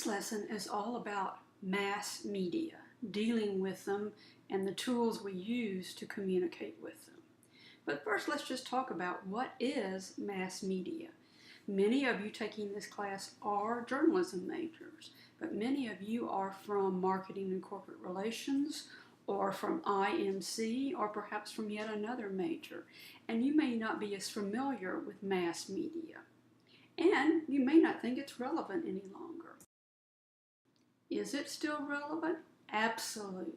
This lesson is all about mass media, dealing with them and the tools we use to communicate with them. But first, let's just talk about what is mass media. Many of you taking this class are journalism majors, but many of you are from marketing and corporate relations, or from IMC, or perhaps from yet another major, and you may not be as familiar with mass media. And you may not think it's relevant any longer. Is it still relevant? Absolutely.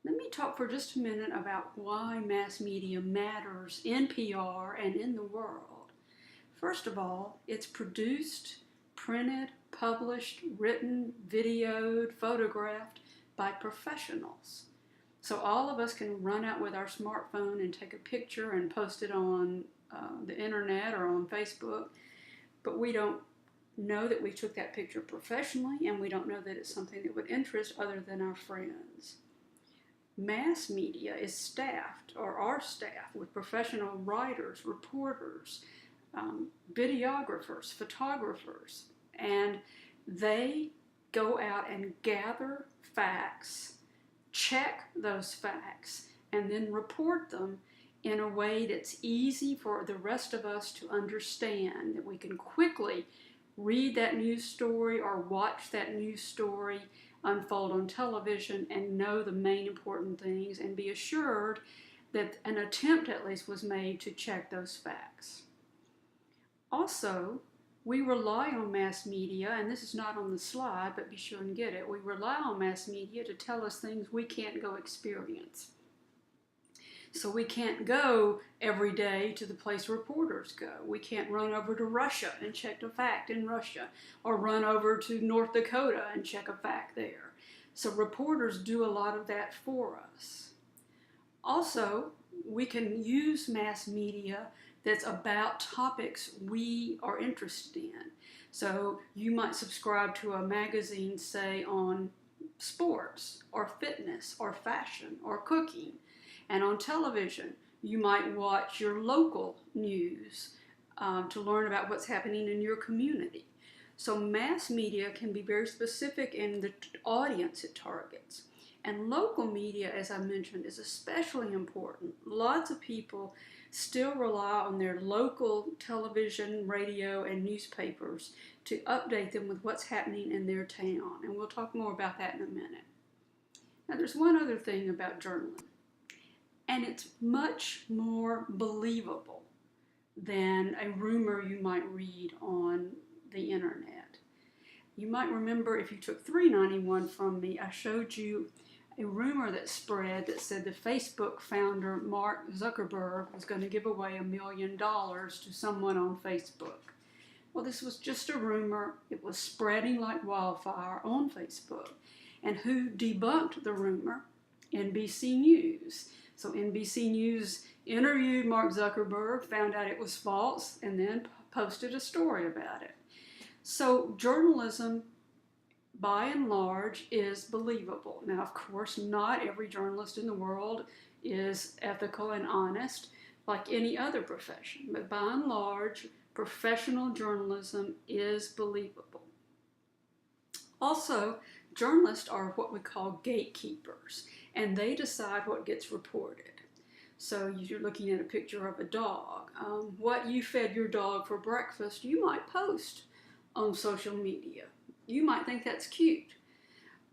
Let me talk for just a minute about why mass media matters in PR and in the world. First of all, it's produced, printed, published, written, videoed, photographed by professionals. So all of us can run out with our smartphone and take a picture and post it on the internet or on Facebook, but we don't know that we took that picture professionally, and we don't know that it's something that would interest other than our friends. Mass media is staffed, or are staffed, with professional writers, reporters, videographers, photographers, and they go out and gather facts, check those facts, and then report them in a way that's easy for the rest of us to understand, that we can quickly read that news story or watch that news story unfold on television and know the main important things and be assured that an attempt at least was made to check those facts. Also, we rely on mass media, and this is not on the slide, but be sure and get it. We rely on mass media to tell us things we can't go experience. So we can't go every day to the place reporters go. We can't run over to Russia and check a fact in Russia, or run over to North Dakota and check a fact there. So reporters do a lot of that for us. Also, we can use mass media that's about topics we are interested in. So you might subscribe to a magazine, say, on sports, or fitness, or fashion, or cooking. And on television, you might watch your local news to learn about what's happening in your community. So mass media can be very specific in the audience it targets. And local media, as I mentioned, is especially important. Lots of people still rely on their local television, radio, and newspapers to update them with what's happening in their town. And we'll talk more about that in a minute. Now, there's one other thing about journalism. And it's much more believable than a rumor you might read on the internet. You might remember, if you took $3.91 from me, I showed you a rumor that spread that said the Facebook founder Mark Zuckerberg was going to give away $1 million to someone on Facebook. Well, this was just a rumor. It was spreading like wildfire on Facebook. And who debunked the rumor? NBC News. So NBC News interviewed Mark Zuckerberg, found out it was false, and then posted a story about it. So journalism, by and large, is believable. Now, of course, not every journalist in the world is ethical and honest like any other profession, but by and large, professional journalism is believable. Also, journalists are what we call gatekeepers, and they decide what gets reported. So you're looking at a picture of a dog. What you fed your dog for breakfast, you might post on social media. You might think that's cute.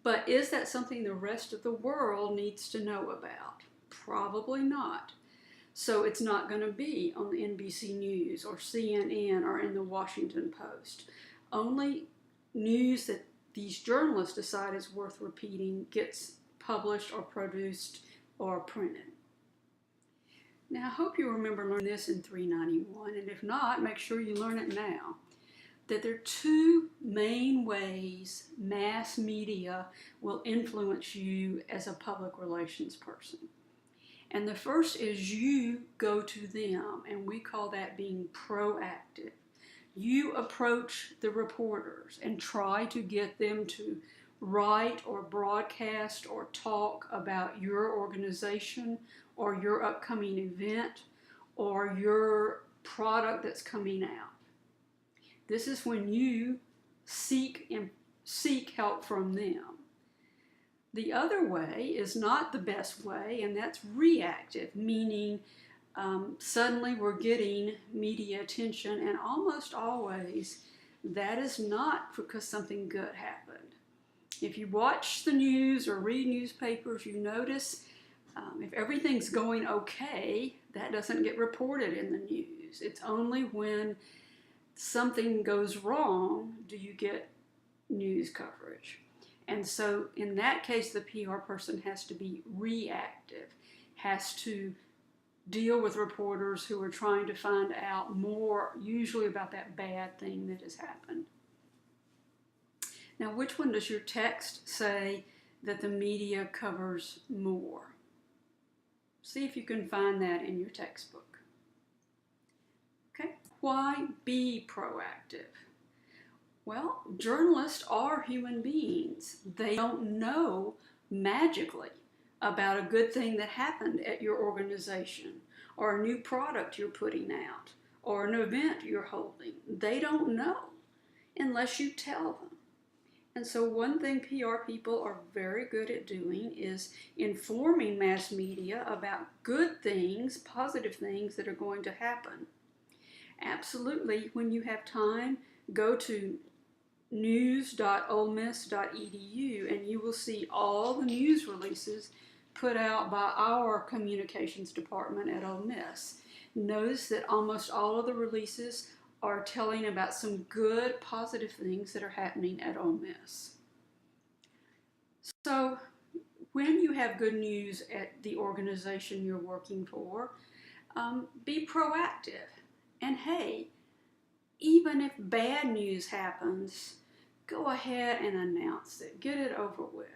But is that something the rest of the world needs to know about? Probably not. So it's not going to be on the NBC News or CNN or in the Washington Post. Only news that these journalists decide is worth repeating gets published or produced or printed. Now, I hope you remember learning this in $3.91, and if not, make sure you learn it now. That there are two main ways mass media will influence you as a public relations person. And the first is you go to them, and we call that being proactive. You approach the reporters and try to get them to write or broadcast or talk about your organization or your upcoming event or your product that's coming out. This is when you seek seek help from them. The other way is not the best way, and that's reactive, meaning suddenly we're getting media attention, and almost always that is not because something good happened. If you watch the news or read newspapers, you notice if everything's going okay, that doesn't get reported in the news. It's only when something goes wrong do you get news coverage. And so in that case, the PR person has to be reactive, has to deal with reporters who are trying to find out more, usually about that bad thing that has happened. Now, which one does your text say that the media covers more? See if you can find that in your textbook. Okay, why be proactive? Well, journalists are human beings. They don't know magically about a good thing that happened at your organization, or a new product you're putting out, or an event you're holding. They don't know unless you tell them. And so one thing PR people are very good at doing is informing mass media about good things, positive things that are going to happen. Absolutely, when you have time, go to news.olemiss.edu and you will see all the news releases put out by our communications department at Ole Miss. Notice that almost all of the releases are telling about some good, positive things that are happening at Ole Miss. So when you have good news at the organization you're working for, be proactive. And hey, even if bad news happens, go ahead and announce it. Get it over with.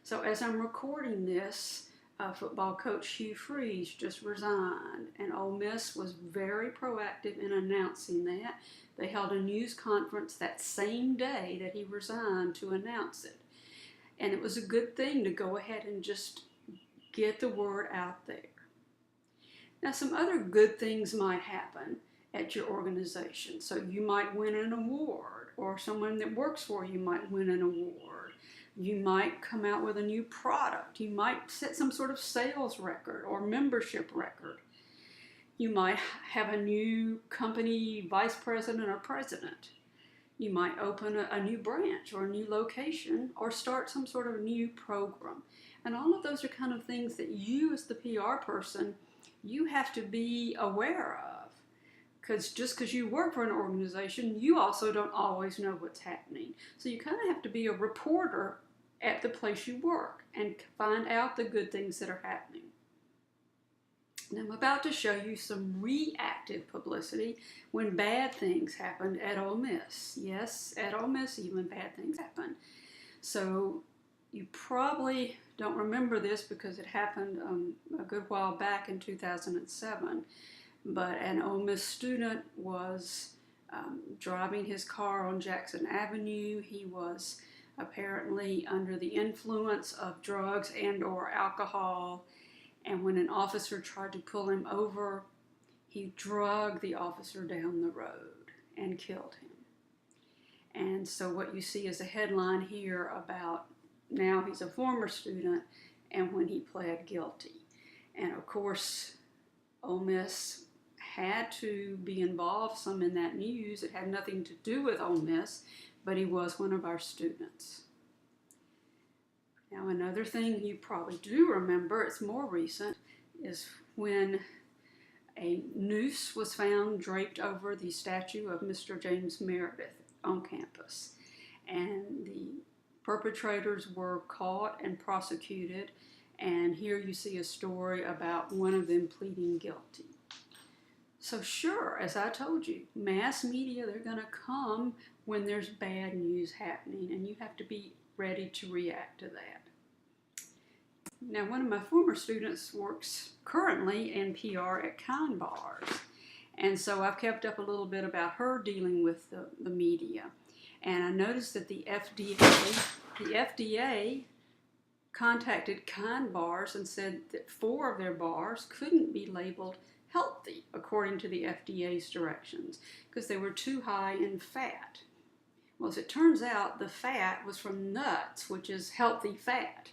So as I'm recording this, football coach Hugh Freeze just resigned, and Ole Miss was very proactive in announcing that. They held a news conference that same day that he resigned to announce it. And it was a good thing to go ahead and just get the word out there. Now, some other good things might happen at your organization. So you might win an award, or someone that works for you might win an award. You might come out with a new product. You might set some sort of sales record or membership record. You might have a new company vice president or president. You might open a new branch or a new location, or start some sort of new program. And all of those are kind of things that you, as the PR person, you have to be aware of. Because just because you work for an organization, you also don't always know what's happening. So you kind of have to be a reporter at the place you work and find out the good things that are happening. And I'm about to show you some reactive publicity when bad things happened at Ole Miss. Yes, at Ole Miss, even bad things happen. So you probably don't remember this because it happened a good while back in 2007. But an Ole Miss student was driving his car on Jackson Avenue. He was apparently under the influence of drugs and or alcohol. And when an officer tried to pull him over, he dragged the officer down the road and killed him. And so what you see is a headline here about now he's a former student and when he pled guilty. And of course, Ole Miss had to be involved some in that news. It had nothing to do with Ole Miss, but he was one of our students. Now, another thing you probably do remember, it's more recent, is when a noose was found draped over the statue of Mr. James Meredith on campus. And the perpetrators were caught and prosecuted. And here you see a story about one of them pleading guilty. So sure, as I told you, mass media, they're going to come when there's bad news happening, and you have to be ready to react to that. Now, one of my former students works currently in PR at Kind Bars, and so I've kept up a little bit about her dealing with the media. And I noticed that the FDA contacted Kind Bars and said that 4 of their bars couldn't be labeled healthy according to the FDA's directions because they were too high in fat, Well, as it turns out, the fat was from nuts, which is healthy fat.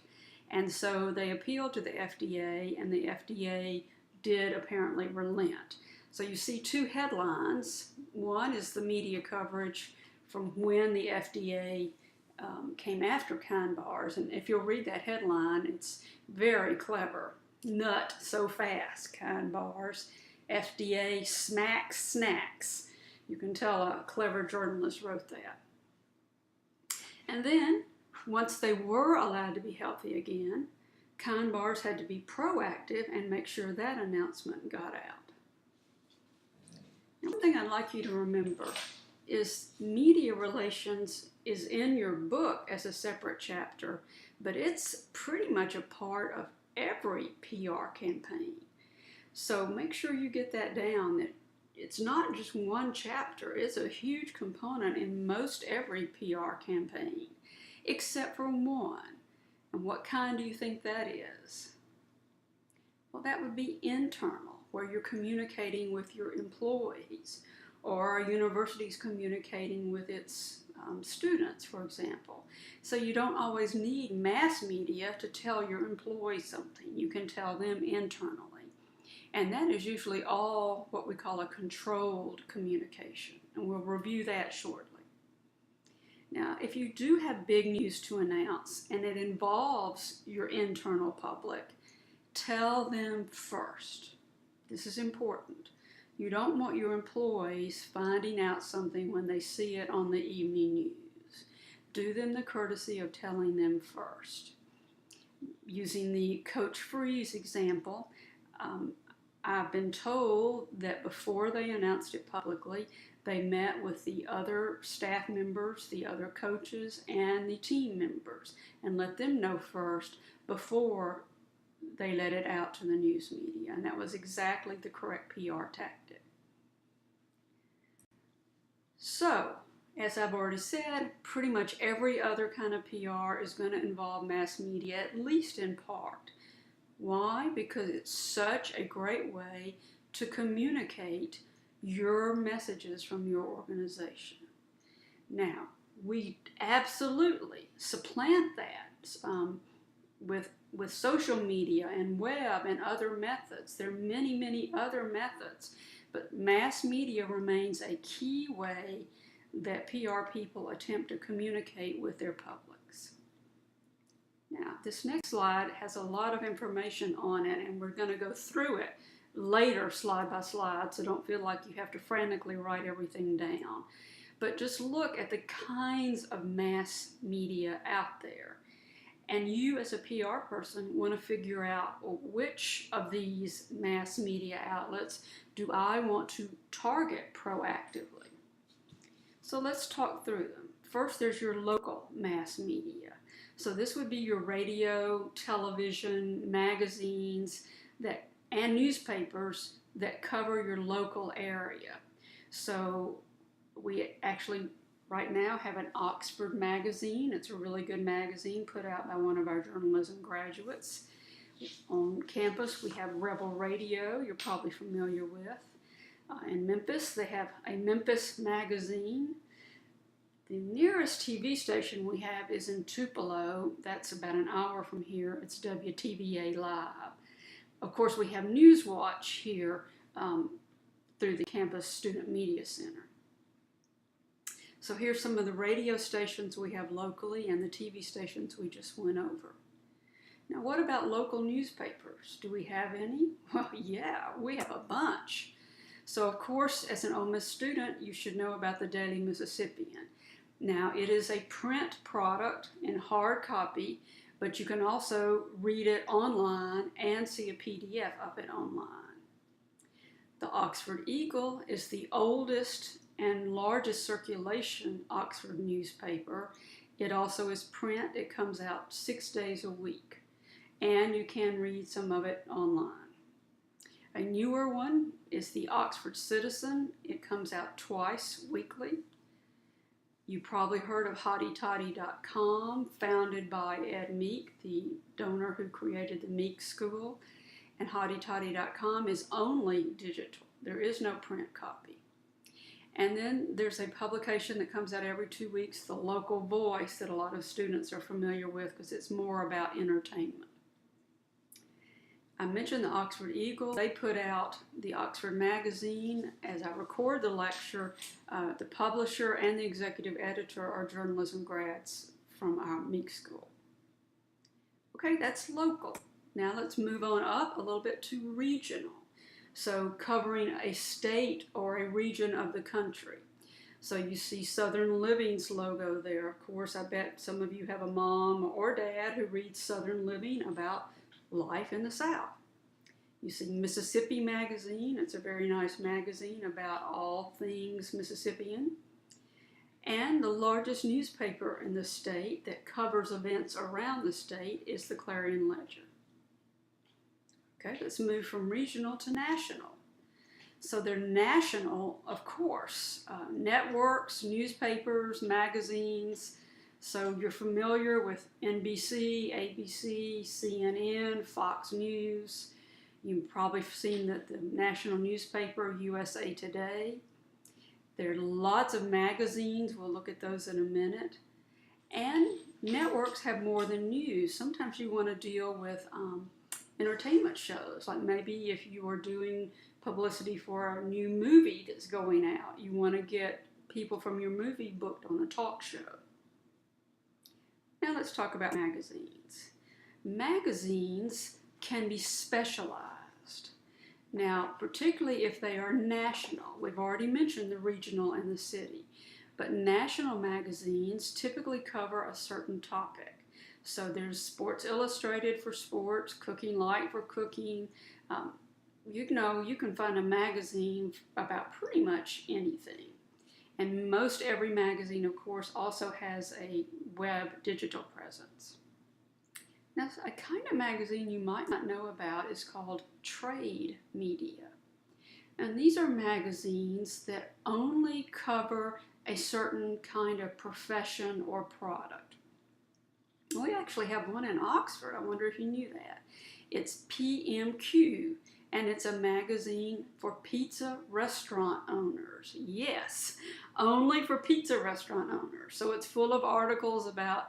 And so they appealed to the FDA, and the FDA did apparently relent. So you see two headlines. One is the media coverage from when the FDA came after KIND bars. And if you'll read that headline, it's very clever. Nut so fast, KIND bars. FDA smacks snacks. You can tell a clever journalist wrote that. And then, once they were allowed to be healthy again, KIND bars had to be proactive and make sure that announcement got out. One thing I'd like you to remember is media relations is in your book as a separate chapter, but it's pretty much a part of every PR campaign. So make sure you get that down, that it's not just one chapter, it's a huge component in most every PR campaign, except for one. And what kind do you think that is? Well, that would be internal, where you're communicating with your employees, or a university's communicating with its students, for example. So you don't always need mass media to tell your employees something. You can tell them internally. And that is usually all what we call a controlled communication. And we'll review that shortly. Now, if you do have big news to announce and it involves your internal public, tell them first. This is important. You don't want your employees finding out something when they see it on the evening news. Do them the courtesy of telling them first. Using the Coach Freeze example, I've been told that before they announced it publicly, they met with the other staff members, the other coaches, and the team members, and let them know first before they let it out to the news media. And that was exactly the correct PR tactic. So, as I've already said, pretty much every other kind of PR is going to involve mass media, at least in part. Why? Because it's such a great way to communicate your messages from your organization. Now, we absolutely supplant that with social media and web and other methods. There are many, many other methods, but mass media remains a key way that PR people attempt to communicate with their publics. Now, this next slide has a lot of information on it, and we're going to go through it later slide by slide, so don't feel like you have to frantically write everything down. But just look at the kinds of mass media out there. And you as a PR person want to figure out, well, which of these mass media outlets do I want to target proactively? So let's talk through them. First, there's your local mass media. So this would be your radio, television, magazines, and newspapers that cover your local area. So we actually right now have an Oxford magazine. It's a really good magazine put out by one of our journalism graduates. On campus, we have Rebel Radio, you're probably familiar with. In Memphis, they have a Memphis magazine. The nearest TV station we have is in Tupelo. That's about an hour from here. It's WTVA Live. Of course, we have Newswatch here through the Campus Student Media Center. So here's some of the radio stations we have locally and the TV stations we just went over. Now, what about local newspapers? Do we have any? Well, yeah, we have a bunch. So, of course, as an Ole Miss student, you should know about the Daily Mississippian. Now, it is a print product in hard copy, but you can also read it online and see a PDF of it online. The Oxford Eagle is the oldest and largest circulation Oxford newspaper. It also is print. It comes out 6 days a week, and you can read some of it online. A newer one is the Oxford Citizen. It comes out twice weekly. You probably heard of HottyToddy.com, founded by Ed Meek, the donor who created the Meek School. And HottyToddy.com is only digital. There is no print copy. And then there's a publication that comes out every 2 weeks, The Local Voice, that a lot of students are familiar with because it's more about entertainment. I mentioned the Oxford Eagle. They put out the Oxford Magazine. As I record the lecture, the publisher and the executive editor are journalism grads from our Meek School. Okay, that's local. Now let's move on up a little bit to regional. So covering a state or a region of the country. So you see Southern Living's logo there. Of course, I bet some of you have a mom or dad who reads Southern Living about life in the South. You see Mississippi Magazine. It's a very nice magazine about all things Mississippian. And the largest newspaper in the state that covers events around the state is the Clarion Ledger. Okay, let's move from regional to national. So they're national, of course, networks, newspapers, magazines. So you're familiar with NBC, ABC, CNN, Fox News. You've probably seen that the national newspaper, USA Today. There are lots of magazines. We'll look at those in a minute. And networks have more than news. Sometimes you want to deal with entertainment shows, like maybe if you are doing publicity for a new movie that's going out, you want to get people from your movie booked on a talk show. Now let's talk about magazines. Magazines can be specialized. Now, particularly if they are national, we've already mentioned the regional and the city, but national magazines typically cover a certain topic. So there's Sports Illustrated for sports, Cooking Light for cooking. You can find a magazine about pretty much anything. And most every magazine, of course, also has a web digital presence. Now, a kind of magazine you might not know about is called trade media. And these are magazines that only cover a certain kind of profession or product. We actually have one in Oxford. I wonder if you knew that. It's PMQ, and it's a magazine for pizza restaurant owners. Yes, only for pizza restaurant owners. So it's full of articles about,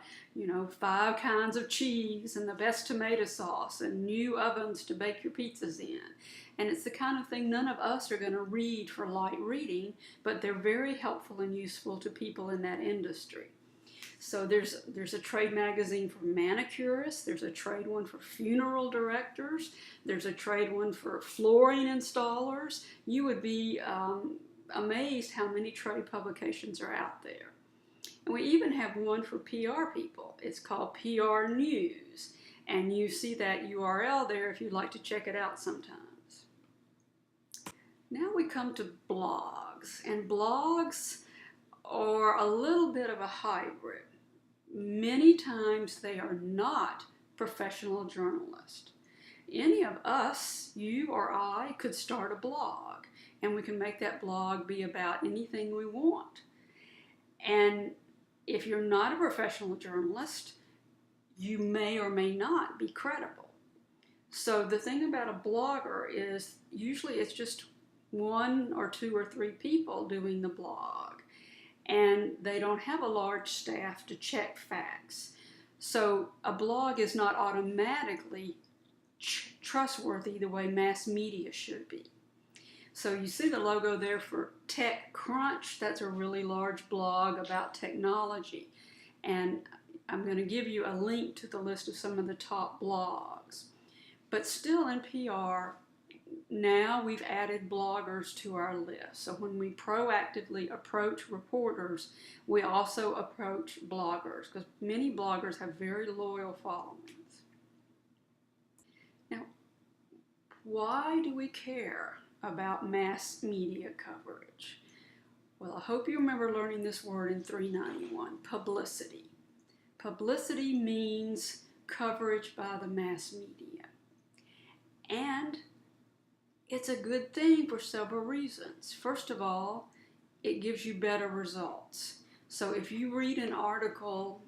5 kinds of cheese and the best tomato sauce and new ovens to bake your pizzas in. And it's the kind of thing none of us are going to read for light reading, but they're very helpful and useful to people in that industry. So there's a trade magazine for manicurists, there's a trade one for funeral directors, there's a trade one for flooring installers. You would be amazed how many trade publications are out there. And we even have one for PR people. It's called PR News, and you see that URL there if you'd like to check it out sometimes. Now we come to blogs, and blogs are a little bit of a hybrid. Many times they are not professional journalists. Any of us, you or I, could start a blog, and we can make that blog be about anything we want. And if you're not a professional journalist, you may or may not be credible. So the thing about a blogger is usually it's just 1 or 2 or 3 people doing the blog. And they don't have a large staff to check facts. So a blog is not automatically trustworthy the way mass media should be. So you see the logo there for TechCrunch. That's a really large blog about technology. And I'm going to give you a link to the list of some of the top blogs. But still in PR, now we've added bloggers to our list. So when we proactively approach reporters, we also approach bloggers because many bloggers have very loyal followings. Now, why do we care about mass media coverage? Well, I hope you remember learning this word in 391, publicity. Publicity means coverage by the mass media. And it's a good thing for several reasons. First of all, it gives you better results. So if you read an article,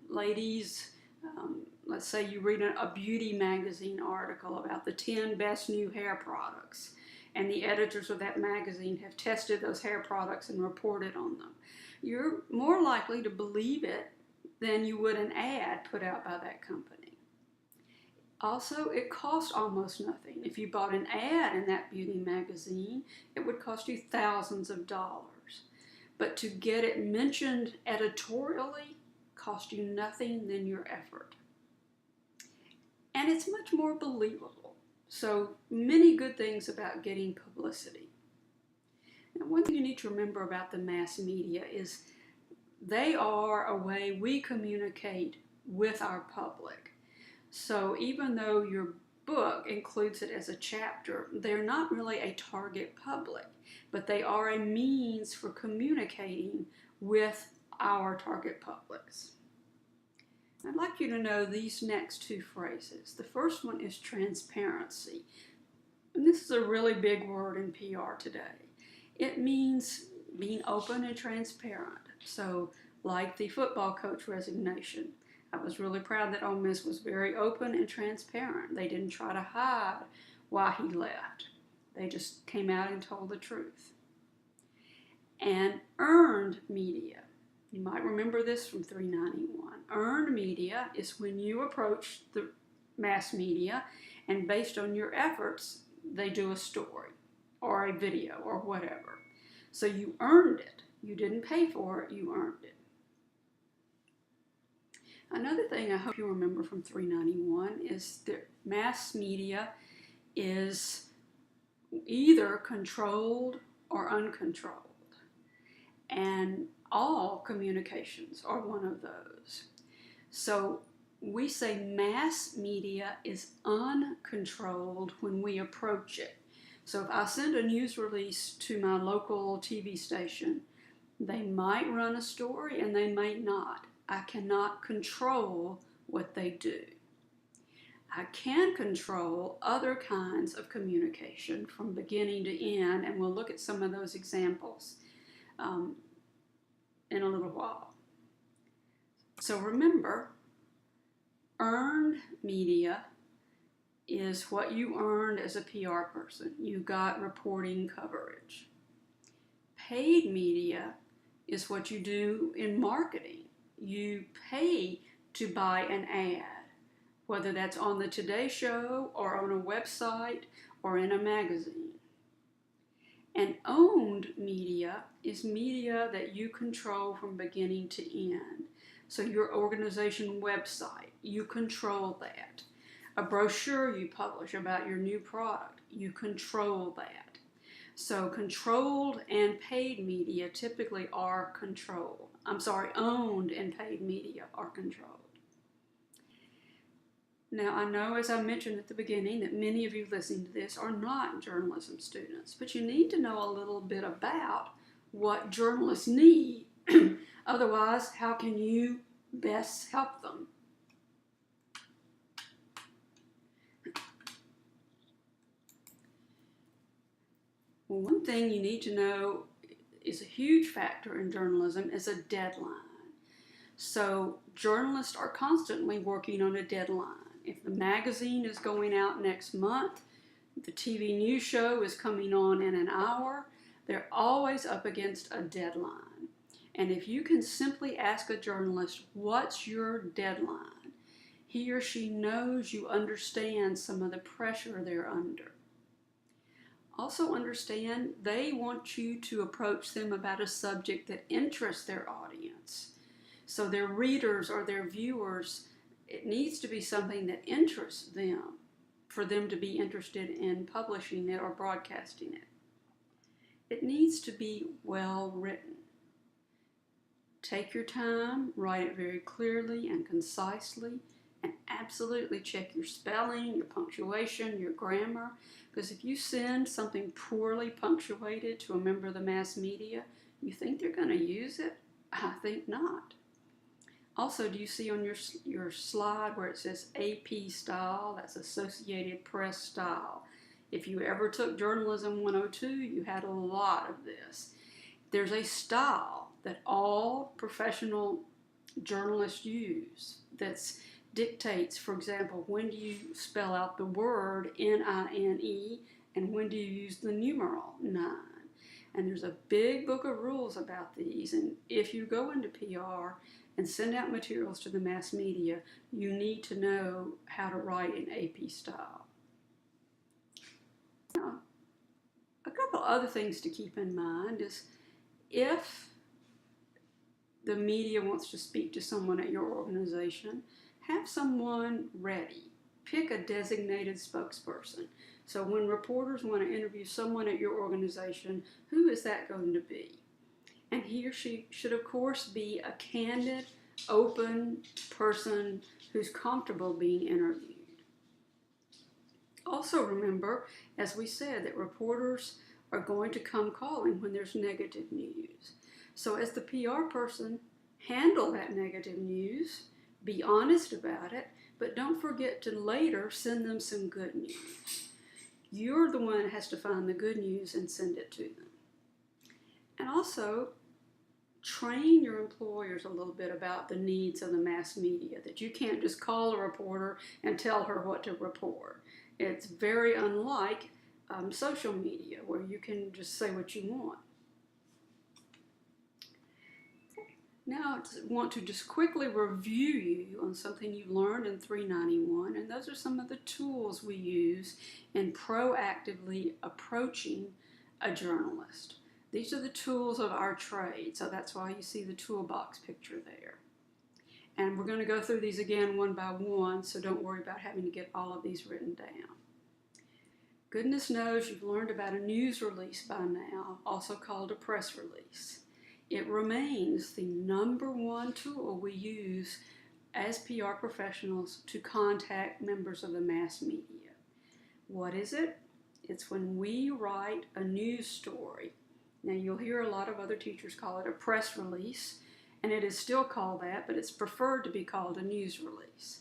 ladies, let's say you read a beauty magazine article about the 10 best new hair products, and the editors of that magazine have tested those hair products and reported on them. You're more likely to believe it than you would an ad put out by that company. Also, it costs almost nothing. If you bought an ad in that beauty magazine, it would cost you thousands of dollars. But to get it mentioned editorially cost you nothing than your effort. And it's much more believable. So many good things about getting publicity. Now, one thing you need to remember about the mass media is they are a way we communicate with our public. So even though your book includes it as a chapter, they're not really a target public, but they are a means for communicating with our target publics. I'd like you to know these next two phrases. The first one is transparency. And this is a really big word in PR today. It means being open and transparent. So, like the football coach resignation, I was really proud that Ole Miss was very open and transparent. They didn't try to hide why he left. They just came out and told the truth. And earned media. You might remember this from 391. Earned media is when you approach the mass media and based on your efforts, they do a story or a video or whatever. So you earned it. You didn't pay for it, you earned it. Another thing I hope you remember from 391 is that mass media is either controlled or uncontrolled. And all communications are one of those. So we say mass media is uncontrolled when we approach it. So if I send a news release to my local TV station, they might run a story and they might not. I cannot control what they do. I can control other kinds of communication from beginning to end, and we'll look at some of those examples in a little while. So remember, earned media is what you earned as a PR person. You got reporting coverage. Paid media is what you do in marketing. You pay to buy an ad, whether that's on the Today Show or on a website or in a magazine. And owned media is media that you control from beginning to end. So your organization website, you control that. A brochure you publish about your new product, you control that. So controlled and paid media typically are owned and paid media are controlled. Now, I know, as I mentioned at the beginning, that many of you listening to this are not journalism students, but you need to know a little bit about what journalists need. Otherwise, how can you best help them? Well, one thing you need to know is a huge factor in journalism is a deadline. So journalists are constantly working on a deadline. If the magazine is going out next month, the TV news show is coming on in an hour, they're always up against a deadline. And if you can simply ask a journalist, what's your deadline? He or she knows you understand some of the pressure they're under. Also understand they want you to approach them about a subject that interests their audience. So their readers or their viewers, it needs to be something that interests them for them to be interested in publishing it or broadcasting it. It needs to be well written. Take your time, write it very clearly and concisely, and absolutely check your spelling, your punctuation, your grammar, because if you send something poorly punctuated to a member of the mass media, you think they're going to use it? I think not. Also, do you see on your slide where it says AP style? That's Associated Press style. If you ever took Journalism 102, you had a lot of this. There's a style that all professional journalists use that dictates, for example, when do you spell out the word N-I-N-E And when do you use the numeral 9? And there's a big book of rules about these. And if you go into PR and send out materials to the mass media, you need to know how to write in AP style. Now, a couple other things to keep in mind is if the media wants to speak to someone at your organization, have someone ready. Pick a designated spokesperson. So when reporters want to interview someone at your organization, who is that going to be? And he or she should, of course, be a candid, open person who's comfortable being interviewed. Also remember, as we said, that reporters are going to come calling when there's negative news. So as the PR person, handle that negative news, be honest about it, but don't forget to later send them some good news. You're the one that has to find the good news and send it to them. And also, train your employers a little bit about the needs of the mass media, that you can't just call a reporter and tell her what to report. It's very unlike social media, where you can just say what you want. Now I want to just quickly review you on something you learned in 391, and those are some of the tools we use in proactively approaching a journalist. These are the tools of our trade, so that's why you see the toolbox picture there. And we're going to go through these again one by one, so don't worry about having to get all of these written down. Goodness knows you've learned about a news release by now, also called a press release. It remains the #1 tool we use as PR professionals to contact members of the mass media. What is it? It's when we write a news story. Now you'll hear a lot of other teachers call it a press release, and it is still called that, but it's preferred to be called a news release.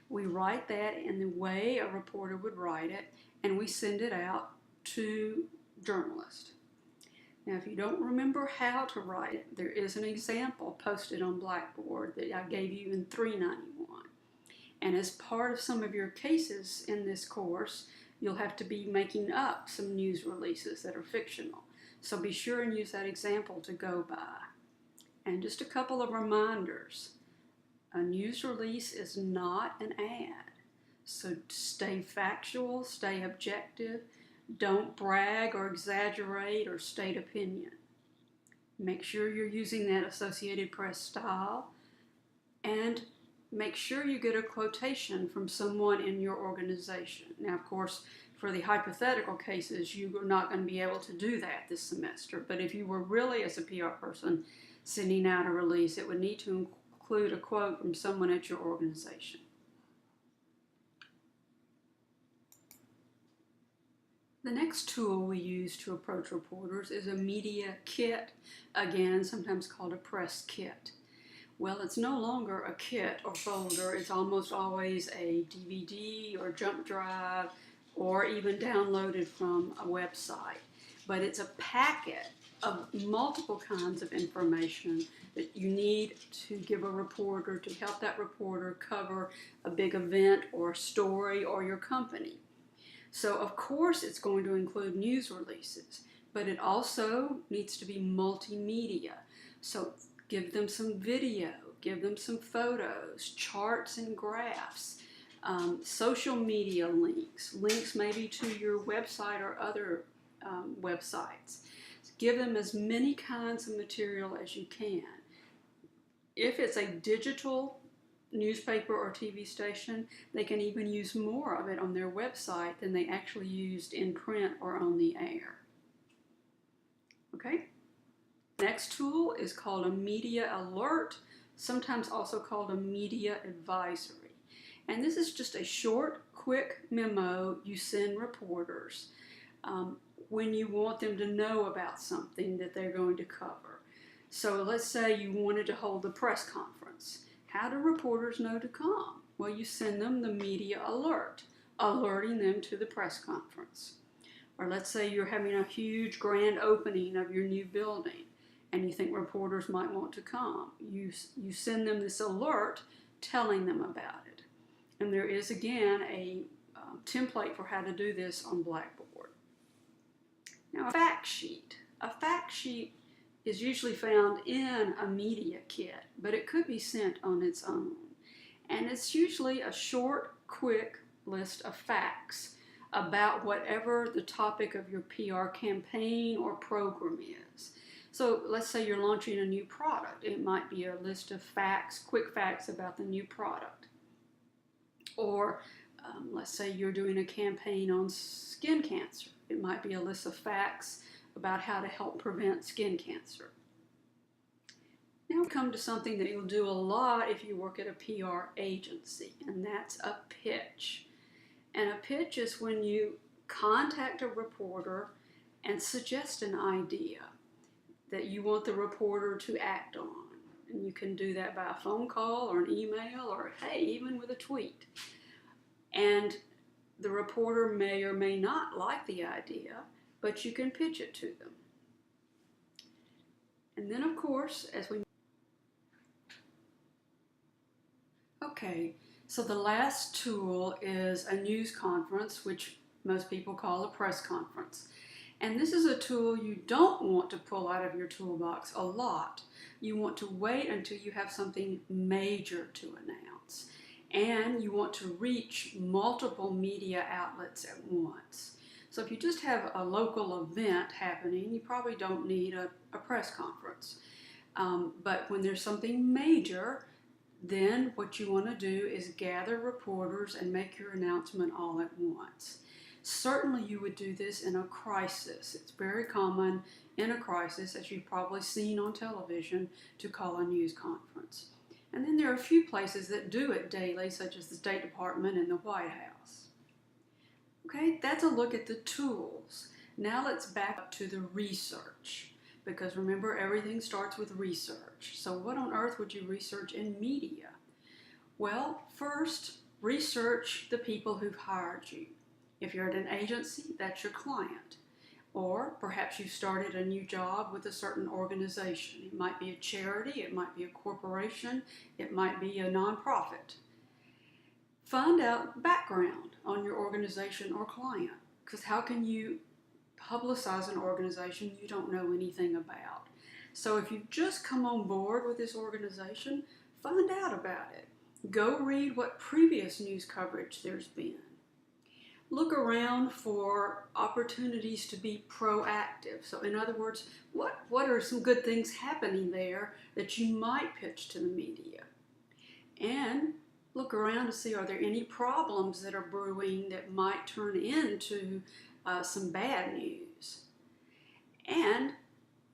We write that in the way a reporter would write it, and we send it out to journalists. Now, if you don't remember how to write it, there is an example posted on Blackboard that I gave you in 391. And as part of some of your cases in this course, you'll have to be making up some news releases that are fictional. So be sure and use that example to go by. And just a couple of reminders. A news release is not an ad. So stay factual, stay objective. Don't brag or exaggerate or state opinion. Make sure you're using that Associated Press style, and make sure you get a quotation from someone in your organization. Now, of course, for the hypothetical cases, you are not going to be able to do that this semester, but if you were really, as a PR person, sending out a release, it would need to include a quote from someone at your organization. The next tool we use to approach reporters is a media kit, again, sometimes called a press kit. Well, it's no longer a kit or folder. It's almost always a DVD or jump drive or even downloaded from a website. But it's a packet of multiple kinds of information that you need to give a reporter to help that reporter cover a big event or story or your company. So, of course, it's going to include news releases, but it also needs to be multimedia. So give them some video, give them some photos, charts and graphs, social media links, links maybe to your website or other websites. Give them as many kinds of material as you can. If it's a digital newspaper or TV station, they can even use more of it on their website than they actually used in print or on the air. Okay? Next tool is called a media alert, sometimes also called a media advisory. And this is just a short, quick memo you send reporters when you want them to know about something that they're going to cover. So let's say you wanted to hold a press conference. How do reporters know to come? Well, you send them the media alert, alerting them to the press conference. Or let's say you're having a huge grand opening of your new building and you think reporters might want to come. You send them this alert telling them about it. And there is, again, a template for how to do this on Blackboard. Now, a fact sheet. A fact sheet is usually found in a media kit, but it could be sent on its own. And it's usually a short, quick list of facts about whatever the topic of your PR campaign or program is. So let's say you're launching a new product. It might be a list of facts, quick facts about the new product. Or let's say you're doing a campaign on skin cancer. It might be a list of facts about how to help prevent skin cancer. Now we come to something that you'll do a lot if you work at a PR agency, and that's a pitch. And a pitch is when you contact a reporter and suggest an idea that you want the reporter to act on. And you can do that by a phone call or an email or, hey, even with a tweet. And the reporter may or may not like the idea, but you can pitch it to them. And then, of course, Okay, so the last tool is a news conference, which most people call a press conference. And this is a tool you don't want to pull out of your toolbox a lot. You want to wait until you have something major to announce. And you want to reach multiple media outlets at once. So if you just have a local event happening, you probably don't need a press conference. But when there's something major, then what you want to do is gather reporters and make your announcement all at once. Certainly you would do this in a crisis. It's very common in a crisis, as you've probably seen on television, to call a news conference. And then there are a few places that do it daily, such as the State Department and the White House. Okay, that's a look at the tools. Now let's back up to the research. Because remember, everything starts with research. So what on earth would you research in media? Well, first, research the people who've hired you. If you're at an agency, that's your client. Or perhaps you started a new job with a certain organization. It might be a charity, it might be a corporation, it might be a nonprofit. Find out background on your organization or client, because how can you publicize an organization you don't know anything about? So if you've just come on board with this organization, find out about it. Go read what previous news coverage there's been. Look around for opportunities to be proactive. So in other words, what are some good things happening there that you might pitch to the media? And look around to see, are there any problems that are brewing that might turn into some bad news? And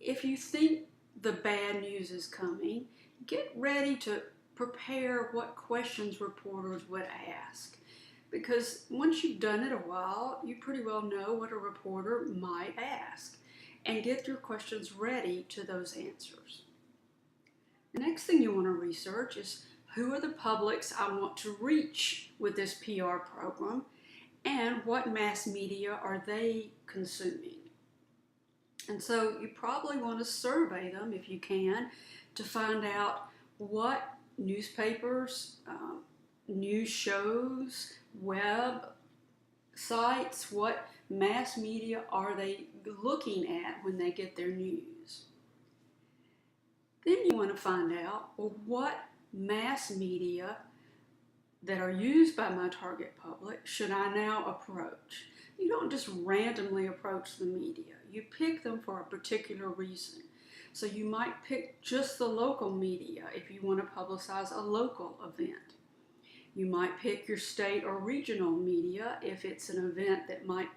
if you think the bad news is coming, get ready to prepare what questions reporters would ask. Because once you've done it a while, you pretty well know what a reporter might ask. And get your questions ready to those answers. The next thing you want to research is, who are the publics I want to reach with this PR program, and what mass media are they consuming? And so you probably want to survey them, if you can, to find out what newspapers, news shows, web sites, what mass media are they looking at when they get their news. Then you want to find out, well, what mass media that are used by my target public should I now approach? You don't just randomly approach the media. You pick them for a particular reason. So you might pick just the local media if you want to publicize a local event. You might pick your state or regional media if it's an event that might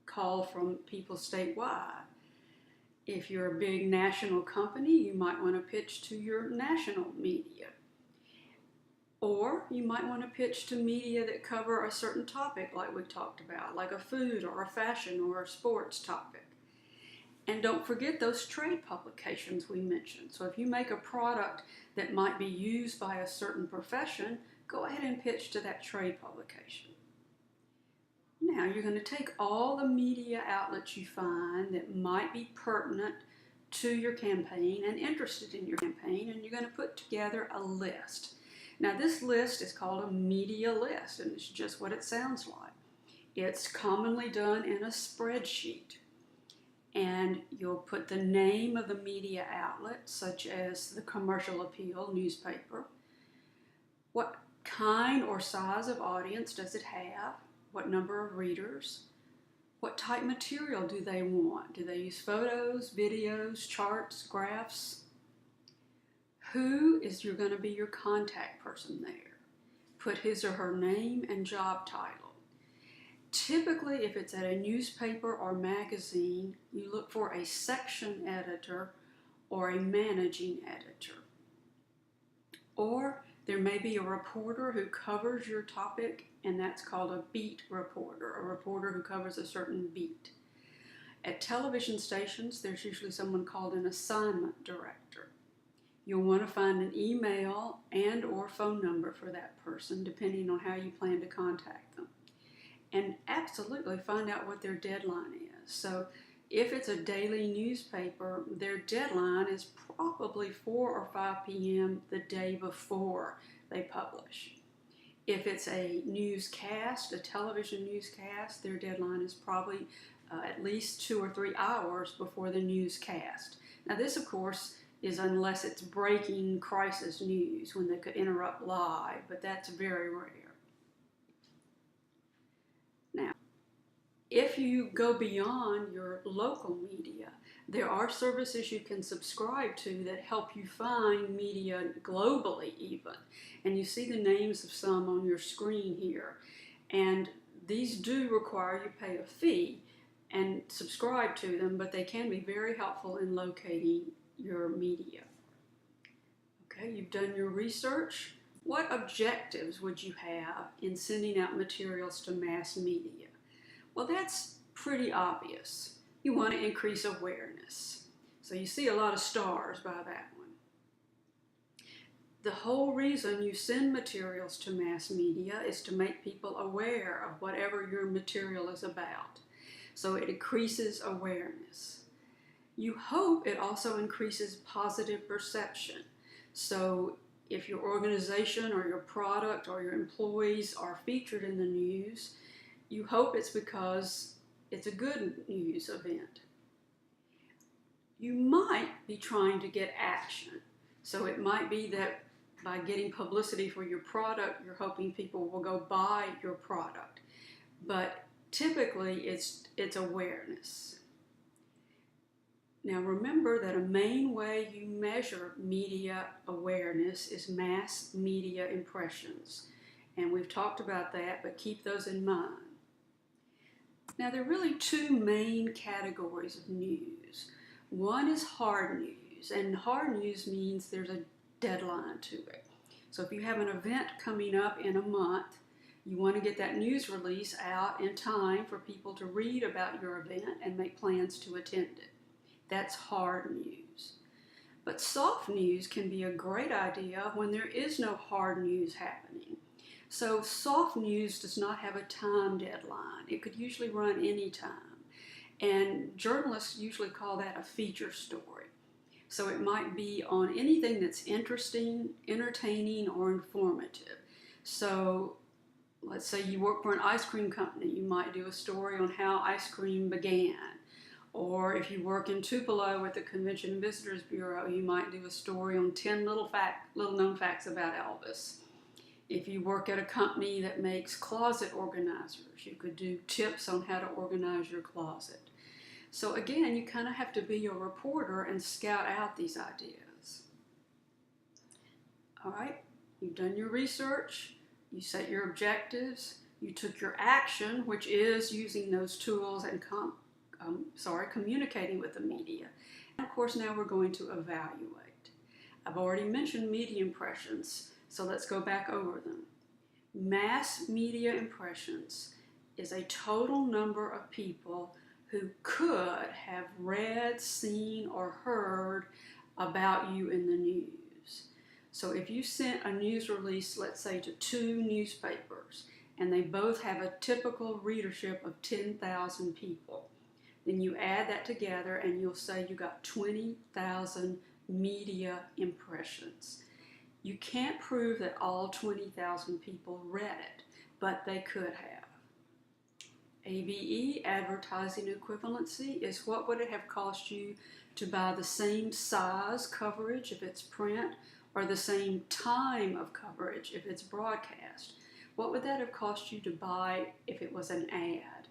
call from people statewide. If you're a big national company, you might want to pitch to your national media. Or you might want to pitch to media that cover a certain topic like we talked about, like a food or a fashion or a sports topic. And don't forget those trade publications we mentioned. So if you make a product that might be used by a certain profession, go ahead and pitch to that trade publication. Now you're going to take all the media outlets you find that might be pertinent to your campaign and interested in your campaign, and you're going to put together a list. Now this list is called a media list, and it's just what it sounds like. It's commonly done in a spreadsheet. and you'll put the name of the media outlet, such as the Commercial Appeal newspaper. What kind or size of audience does it have? What number of readers? What type material do they want? Do they use photos, videos, charts, graphs? Who is going to be your contact person there? Put his or her name and job title. Typically, if it's at a newspaper or magazine, you look for a section editor or a managing editor. Or there may be a reporter who covers your topic, and that's called a beat reporter, a reporter who covers a certain beat. At television stations, there's usually someone called an assignment director. You'll want to find an email and or phone number for that person, depending on how you plan to contact them. And absolutely find out what their deadline is. So if it's a daily newspaper, their deadline is probably 4 or 5 p.m. the day before they publish. If it's a newscast, a television newscast, their deadline is probably at least 2 or 3 hours before the newscast. Now this, of course, is unless it's breaking crisis news when they could interrupt live, but that's very rare. Now, if you go beyond your local media, there are services you can subscribe to that help you find media globally even. And you see the names of some on your screen here. And these do require you pay a fee and subscribe to them, but they can be very helpful in locating your media. Okay, you've done your research. What objectives would you have in sending out materials to mass media? Well, that's pretty obvious. You want to increase awareness. So you see a lot of stars by that one. The whole reason you send materials to mass media is to make people aware of whatever your material is about. So it increases awareness. You hope it also increases positive perception. So if your organization or your product or your employees are featured in the news, you hope it's because it's a good news event. You might be trying to get action. So it might be that by getting publicity for your product, you're hoping people will go buy your product. But typically it's awareness. Now remember that a main way you measure media awareness is mass media impressions. And we've talked about that, but keep those in mind. Now there are really two main categories of news. One is hard news, and hard news means there's a deadline to it. So if you have an event coming up in a month, you want to get that news release out in time for people to read about your event and make plans to attend it. That's hard news. But soft news can be a great idea when there is no hard news happening. So soft news does not have a time deadline. It could usually run any time. And journalists usually call that a feature story. So it might be on anything that's interesting, entertaining, or informative. So let's say you work for an ice cream company. You might do a story on how ice cream began. Or if you work in Tupelo with the Convention and Visitors Bureau, you might do a story on 10 little known facts about Elvis. If you work at a company that makes closet organizers, you could do tips on how to organize your closet. So again, you kind of have to be a reporter and scout out these ideas. All right, you've done your research, you set your objectives, you took your action, which is using those tools and communicating with the media. And of course, now we're going to evaluate. I've already mentioned media impressions, so let's go back over them. Mass media impressions is a total number of people who could have read, seen, or heard about you in the news. So if you sent a news release, let's say to 2 newspapers, and they both have a typical readership of 10,000 people, then you add that together and you'll say you got 20,000 media impressions. You can't prove that all 20,000 people read it, but they could have. ABE, advertising equivalency, is what would it have cost you to buy the same size coverage if it's print or the same time of coverage if it's broadcast? What would that have cost you to buy if it was an ad?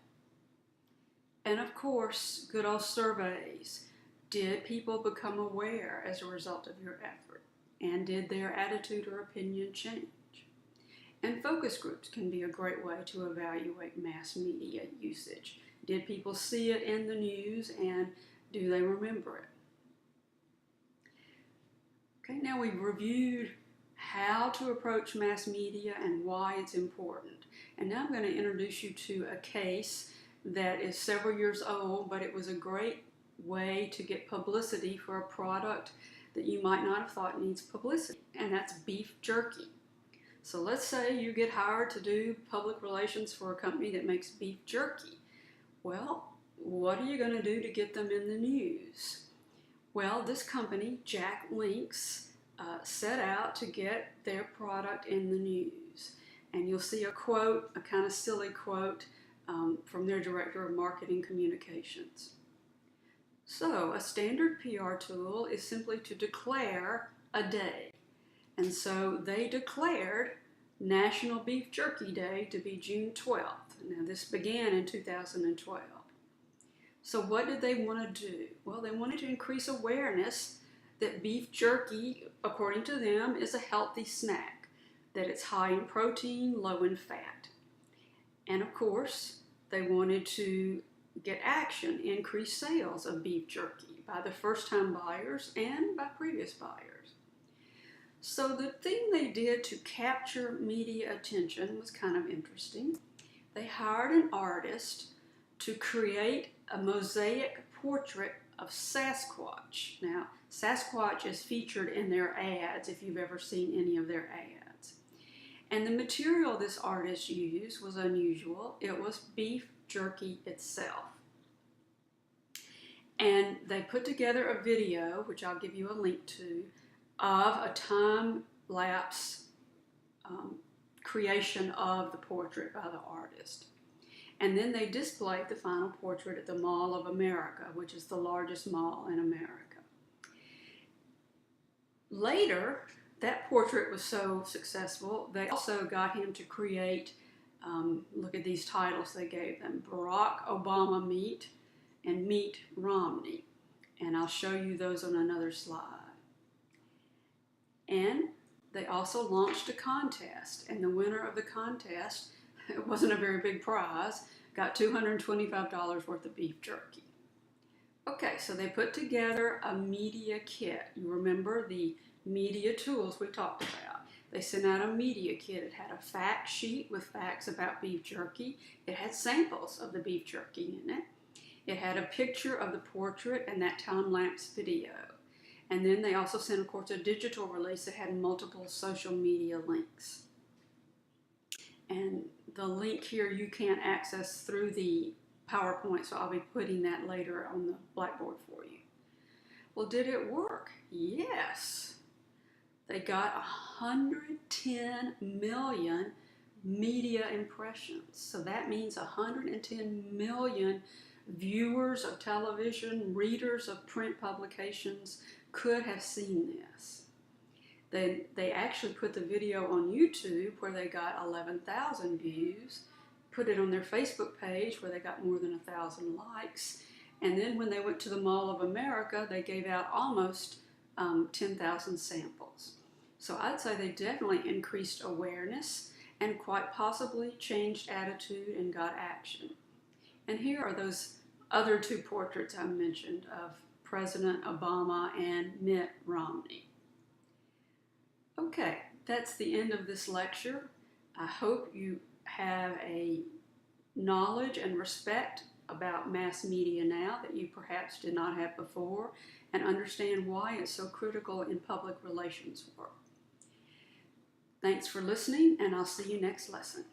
And of course, good old surveys. Did people become aware as a result of your effort? And did their attitude or opinion change? And focus groups can be a great way to evaluate mass media usage. Did people see it in the news, and do they remember it? Okay, now we've reviewed how to approach mass media and why it's important. And now I'm going to introduce you to a case that is several years old, but it was a great way to get publicity for a product that you might not have thought needs publicity, and that's beef jerky. So let's say you get hired to do public relations for a company that makes beef jerky. Well, what are you going to do to get them in the news? Well, this company, Jack Link's, set out to get their product in the news. And you'll see a quote, a kind of silly quote, from their director of marketing communications. So, a standard PR tool is simply to declare a day. And so they declared National Beef Jerky Day to be June 12th. Now, this began in 2012. So what did they want to do? Well, they wanted to increase awareness that beef jerky, according to them, is a healthy snack, that it's high in protein, low in fat. And of course, they wanted to get action, increase sales of beef jerky by the first-time buyers and by previous buyers. So the thing they did to capture media attention was kind of interesting. They hired an artist to create a mosaic portrait of Sasquatch. Now, Sasquatch is featured in their ads if you've ever seen any of their ads. And the material this artist used was unusual. It was beef jerky itself. And they put together a video, which I'll give you a link to, of a time-lapse creation of the portrait by the artist. And then they displayed the final portrait at the Mall of America, which is the largest mall in America. Later, that portrait was so successful, they also got him to create, look at these titles they gave them, Barack Obama Meet and Meet Romney. And I'll show you those on another slide. And they also launched a contest, and the winner of the contest, it wasn't a very big prize, got $225 worth of beef jerky. Okay, so they put together a media kit. You remember the media tools we talked about. They sent out a media kit. It had a fact sheet with facts about beef jerky. It had samples of the beef jerky in it. It had a picture of the portrait and that time-lapse video. And then they also sent, of course, a digital release that had multiple social media links. And the link here you can't access through the PowerPoint, so I'll be putting that later on the Blackboard for you. Well, did it work? Yes. They got 110 million media impressions. So that means 110 million viewers of television, readers of print publications could have seen this. They actually put the video on YouTube where they got 11,000 views, put it on their Facebook page where they got more than 1,000 likes, and then when they went to the Mall of America, they gave out almost 10,000 samples. So I'd say they definitely increased awareness and quite possibly changed attitude and got action. And here are those other two portraits I mentioned of President Obama and Mitt Romney. Okay, that's the end of this lecture. I hope you have a knowledge and respect about mass media now that you perhaps did not have before, and understand why it's so critical in public relations work. Thanks for listening, and I'll see you next lesson.